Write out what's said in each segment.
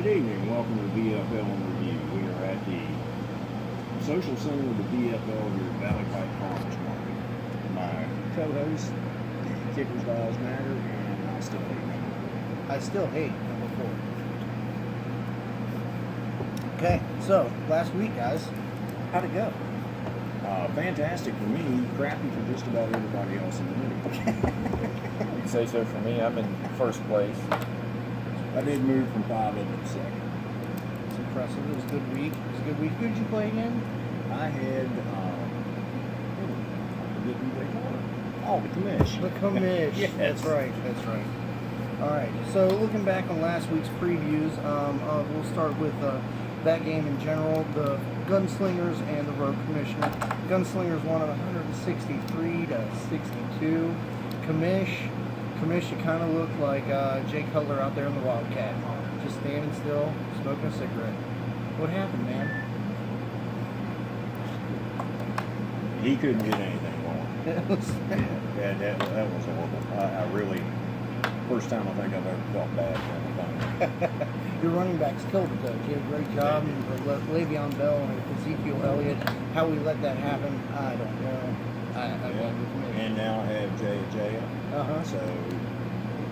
Good evening. Welcome to VFL in Review. We are at the social center of the VFL here at Valley Pike Farmers Market. My co-host, the Kickers Lives Matter, and I still hate number I still hate number 4. Okay, so last week, guys, how'd it go? 4. Fantastic for me, crappy for just about everybody else in the league. You'd say so for me. I'm in first place. I did move from 5 into the second. It's impressive. It was a good week. Who did you play again? I had, the commish. The commish. Yes. That's right. All right. So looking back on last week's previews, we'll start with that game in general. The Gunslingers and the Rogue Commissioner. Gunslingers won at 163 to 62. Commish, you kind of looked like Jay Cutler out there in the Wildcat, just standing still, smoking a cigarette. What happened, man? He couldn't get anything going. That was horrible. I really, first time I think I've ever felt bad for anything. Your running backs killed it, though. You did a great job. And Le'Veon Bell and Ezekiel Elliott, how we let that happen, I don't know. I went with me. And now I have Jay. So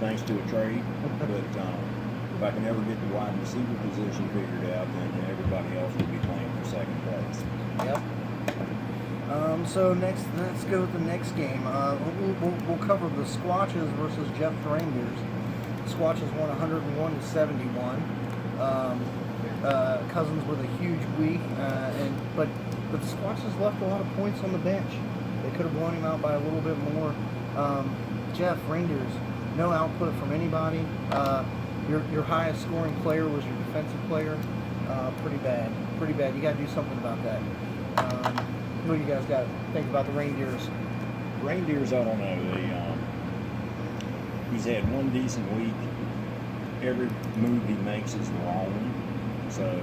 thanks to a trade, but if I can ever get the wide receiver position figured out, then everybody else will be playing for second place. Yep. So next, let's go with the next game. We'll cover the Squatches versus Jeff Reindeers. Squatches won 101 to 71. Cousins with a huge week, but the Squatches left a lot of points on the bench. They could have blown him out by a little bit more. Jeff Reindeers, no output from anybody. Your highest scoring player was your defensive player. Pretty bad. You got to do something about that. What do you guys got to think about the Reindeers? Reindeers, I don't know. He's had one decent week. Every move he makes is wrong. So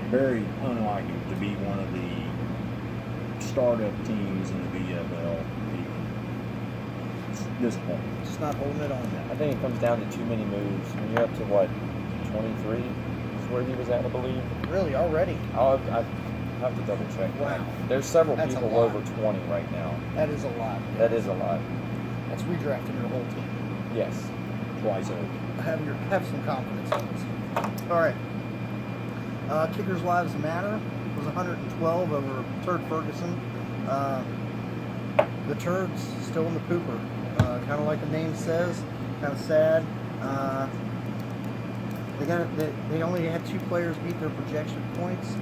very unlike him to be one of the startup teams in the VFL. It's disappointing. Just not holding it on. I think it comes down to too many moves. When you're up to what, 23 is where he was at, I believe. Really, already? I have to double check. Wow. There's several That's people a lot. over 20 right now. That is a lot. That is a lot. That's redrafting your whole team. Yes. Twice over. Have some confidence in this. All right. Kickers Lives Matter was 112 over Turd Ferguson. The Turds still in the pooper. Kind of like the name says. Kind of sad. They only had 2 players beat their projection points.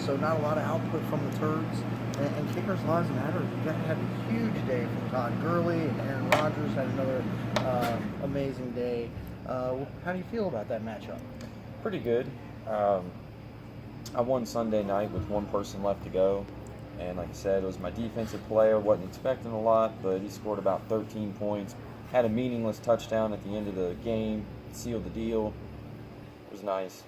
So not a lot of output from the Turds. And Kickers Lives Matter. You had a huge day from Todd Gurley, and Aaron Rodgers had another amazing day. How do you feel about that matchup? Pretty good. I won Sunday night with one person left to go. And like I said, it was my defensive player. Wasn't expecting a lot, but he scored about 13 points. Had a meaningless touchdown at the end of the game. Sealed the deal. It was nice.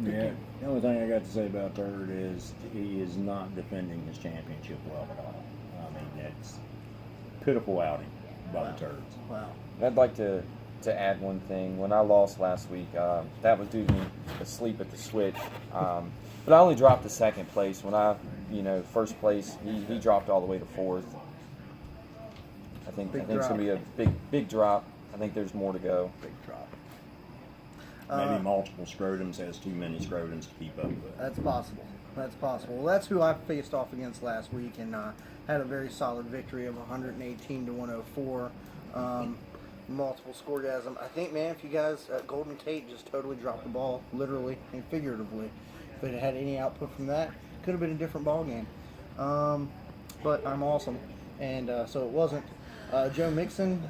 Yeah. The only thing I got to say about Turd is he is not defending his championship well at all. I mean, that's pitiful outing by the Turds. Wow. I'd like to add one thing. When I lost last week, that was due to me asleep at the switch. But I only dropped to second place. When first place, he dropped all the way to fourth. I think it's going to be a big drop. I think there's more to go. Big drop. Maybe multiple scrotums, has too many scrotums to keep up with. That's possible. Well, that's who I faced off against last week, and had a very solid victory of 118 to 104. Multiple scoregasm. I think, man, if you guys, Golden Tate just totally dropped the ball, literally and figuratively. If it had any output from that, could have been a different ball game. But I'm awesome, and so it wasn't. Joe Mixon,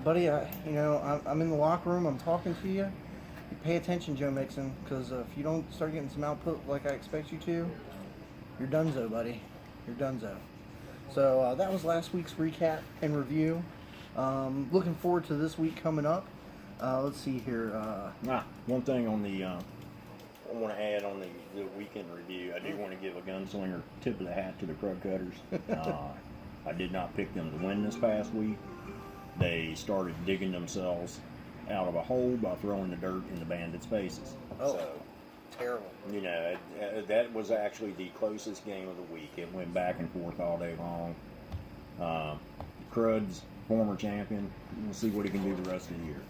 buddy, I'm in the locker room. I'm talking to you. Pay attention, Joe Mixon, because if you don't start getting some output like I expect you to, you're donezo, buddy. You're donezo. So that was last week's recap and review. Looking forward to this week coming up. Let's see here. One thing on the I want to add on the weekend review. I do want to give a gunslinger tip of the hat to the Crow Cutters. I did not pick them to win this past week. They started digging themselves out of a hole by throwing the dirt in the bandits' faces. Oh. So, Terrible. you know, that was actually the closest game of the week. It went back and forth all day long. Crud's former champion. We'll see what he can do the rest of the year.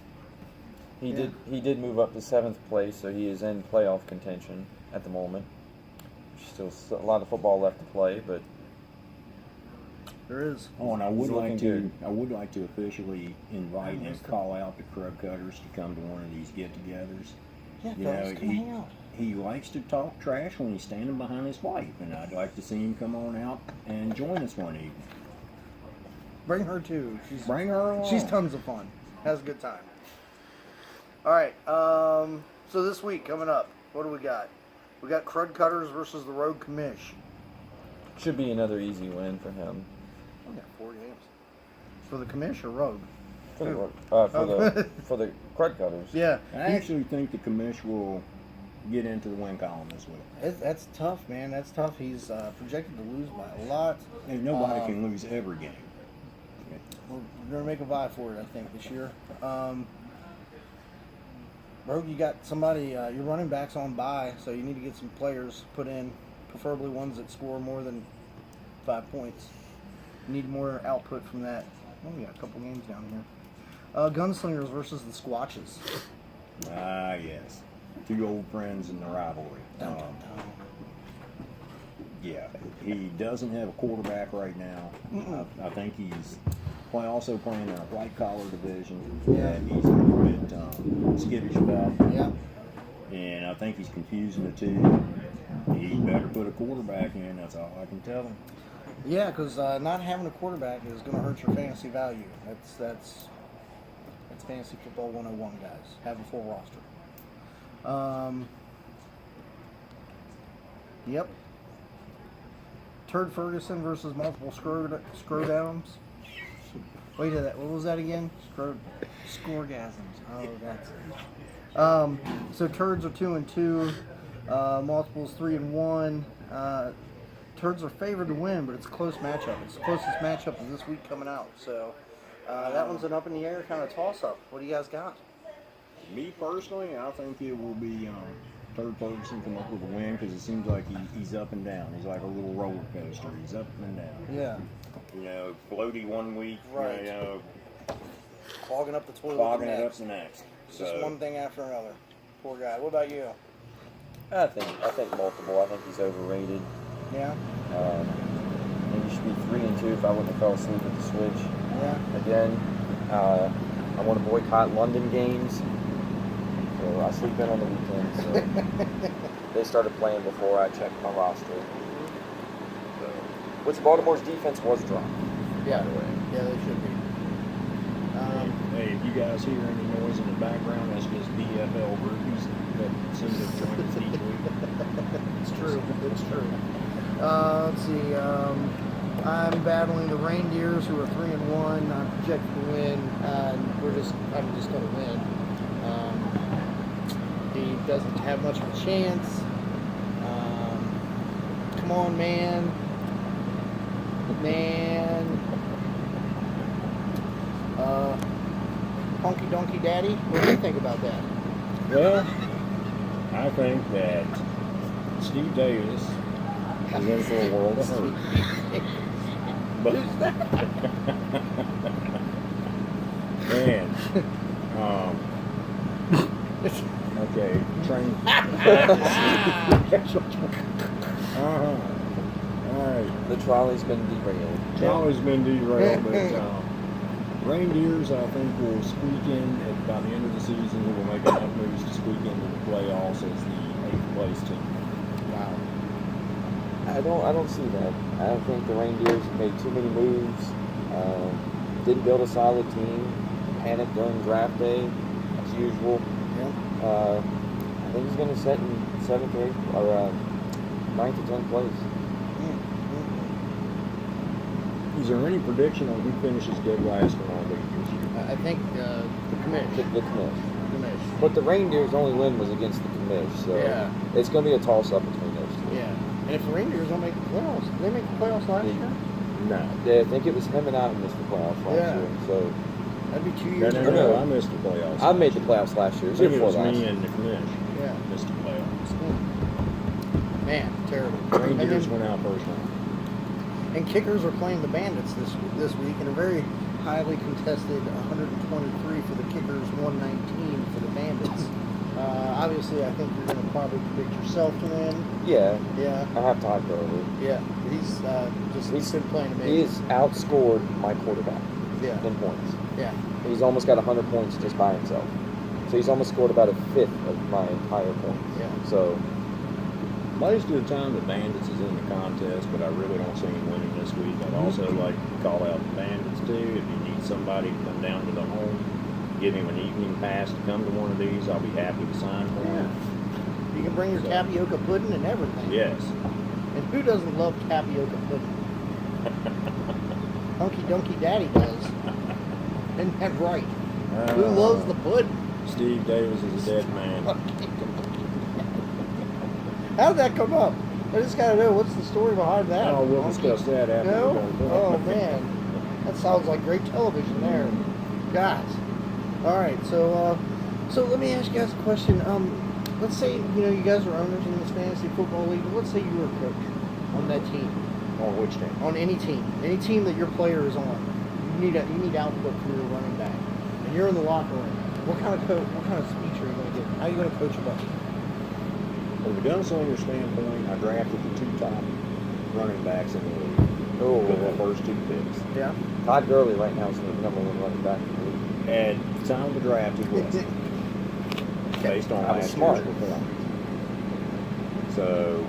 He did move up to 7th place, so he is in playoff contention at the moment. There's still a lot of football left to play, but There is. Oh, and I would He's like looking to officially invite and call out the Crud Cutters to come to one of these get-togethers. Yeah, You fellas, know, come hang out. he likes to talk trash when he's standing behind his wife, and I'd like to see him come on out and join us one evening. Bring her too. Bring her along. She's tons of fun. Has a good time. All right. So this week coming up, what do we got? We got Crud Cutters versus the Rogue Commish. should be another easy win for him. We got 4 games. For the Commish or Rogue? For the Crud Cutters. Yeah. I actually think the commish will get into the win column this week. That's tough, man. That's tough. He's projected to lose by a lot. And nobody can lose every game. We're going to make a vie for it, I think, this year. Rogue, you got somebody, your running back's on bye, so you need to get some players put in, preferably ones that score more than 5 points. You need more output from that. Oh, we got a couple games down here. Gunslingers versus the Squatches. Ah, yes. 2 old friends in the rivalry. Dun, dun, dun. Yeah, he doesn't have a quarterback right now. I think he's also playing in a white-collar division that he's a little bit skittish about. Yeah. And I think he's confusing the two. He better put a quarterback in, that's all I can tell him. Yeah, because not having a quarterback is going to hurt your fantasy value. That's fantasy football 101, guys. Have a full roster. Yep. Turd Ferguson versus multiple Scrodowns. Wait a that. What was that again? Scoregasms. Oh, that's it. So turds are 2-2. Multiples 3-1. Turds are favored to win, but it's a close matchup. It's the closest matchup of this week coming out. So that one's an up in the air kind of toss up. What do you guys got? Me personally, I think it will be Turd Ferguson come up with a win because it seems like he's up and down. He's like a little roller coaster. He's up and down. Yeah. You know, floaty one week, Right. you know, Clogging up the toilet. clogging the it up next. the next. It's just one thing after another. Poor guy. What about you? I think multiple. I think he's overrated. Yeah. Maybe should be 3-2 if I wouldn't have fell asleep at the switch. Yeah. Again, I want to boycott London games. So I sleep in on the weekends. So they started playing before I checked my roster. So, which Baltimore's defense was dropped. Yeah. By the way. Yeah, they should be. Hey, if you guys hear any noise in the background, that's just DFL groupies that seem to join us each week. It's true. It's true. Let's see. I'm battling the Reindeers, who are 3-1. I'm projected to win. I'm just going to win. He doesn't have much of a chance. Come on, man. Honky Donkey Daddy. What do you think about that? Well, I think that Steve Davis is in for a world of hurt. But, man, okay, train. All right. The trolley's been derailed. It's always been derailed, but Reindeers, I think, will squeak in by the end of the season. They will make enough moves to squeak into the playoffs as the 8th place team. Wow. I don't see that. I think the Reindeers made too many moves. Didn't build a solid team. Panicked during draft day, as usual. Yeah. I think he's going to set in 7th or 8th or 9th or 10th place. Is there any prediction on who finishes dead last in all league this year? I think the commish. The commish. Commish. But the Reindeers' only win was against the commish, so Yeah. it's going to be a toss-up between those two. Yeah. And if the Reindeers don't make the playoffs, did they make the playoffs last year? No. Yeah, I think it was him and I who missed the playoffs last Yeah. year. So That'd be 2 No, years no, ago. no, I missed the playoffs. I made the playoffs last year. I It was think it before was last. me and the commish Yeah. missed the playoffs. Man, terrible. Rangers And, went out first round. and kickers are playing the Bandits this week in a very highly contested 123 for the kickers, 119 for the Bandits. Obviously, I think you're going to probably predict yourself to win. Yeah, Yeah, I have Todd Gurley. yeah. He's been playing amazing. He's outscored my quarterback Yeah, in points. yeah. He's almost got 100 points just by himself. So he's almost scored about a fifth of my entire points. Yeah. So Most of the time, the Bandits is in the contest, but I really don't see him winning this week. I'd also like to call out the Bandits too. If you need somebody to come down to the home, give him an evening pass to come to one of these, I'll be happy to sign for him. You can bring your So- tapioca pudding and everything. Yes. And who doesn't love tapioca pudding? Hunky Dunky Daddy does. Isn't that right? Who loves the pudding? Steve Davis is a dead man. How did that come up? I just gotta know what's the story behind that. Oh, we'll discuss that after No? we're done. Oh man, that sounds like great television there. Guys. All right, so let me ask you guys a question. Let's say you guys are owners in this fantasy football league. But let's say you were a coach on that team, On which team? on any team that your player is on. You need output for your running back, and you're in the locker room. What kind of speech are you going to give? How are you going to coach about it? From the gunslinger standpoint, I drafted the 2 top running backs in the league with the first 2 picks. Yeah. Todd Gurley right now is the number 1 running back in the league. At the time of the draft, he was based on I was last smart. year's performance. So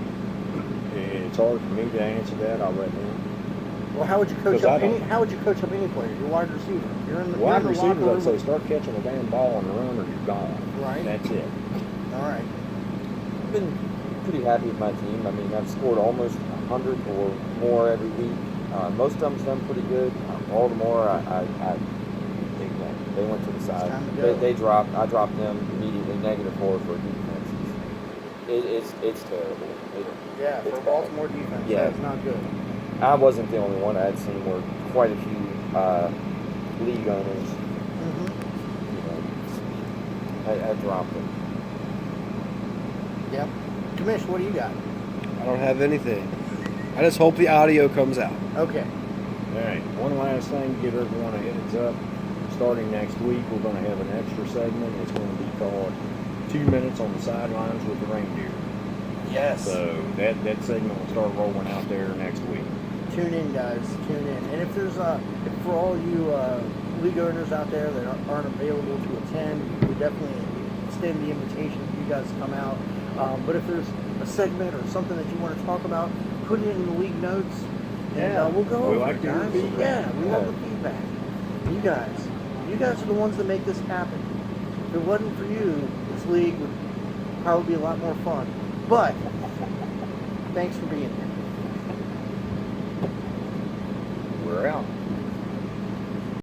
it's hard for me to answer that. I'll let him. Well, how would you coach 'Cause I up any? don't- How would you coach up any player? Your wide receiver. You're in the Wide you're in the locker receivers, I'd say room. start catching the damn ball on the run or you're gone. Right. That's it. All right. I've been pretty happy with my team. I mean, I've scored almost 100 or more every week. Most of them's done pretty good. Baltimore, they went to the side. time to go. They dropped. I dropped them immediately. -4 for defenses. It's terrible. Yeah, It's for bad. Baltimore defense, Yeah. that's not good. I wasn't the only one. I had seen where quite a few league owners, had dropped them. Yep. Commish, what do you got? I don't have anything. I just hope the audio comes out. Okay. All right. One last thing to give everyone a heads up. Starting next week, we're going to have an extra segment. It's going to be called 2 Minutes on the Sidelines with the Reindeer. Yes. So that segment will start rolling out there next week. Tune in, guys. Tune in. And if there's if for all you league owners out there that aren't available to attend, we definitely extend the invitation for you guys to come out. But if there's a segment or something that you want to talk about, put it in the league notes, and Yeah. we'll go We over like it, to hear guys. feedback. Yeah, we love the feedback. You guys are the ones that make this happen. If it wasn't for you, this league would probably be a lot more fun. But thanks for being here. We're out.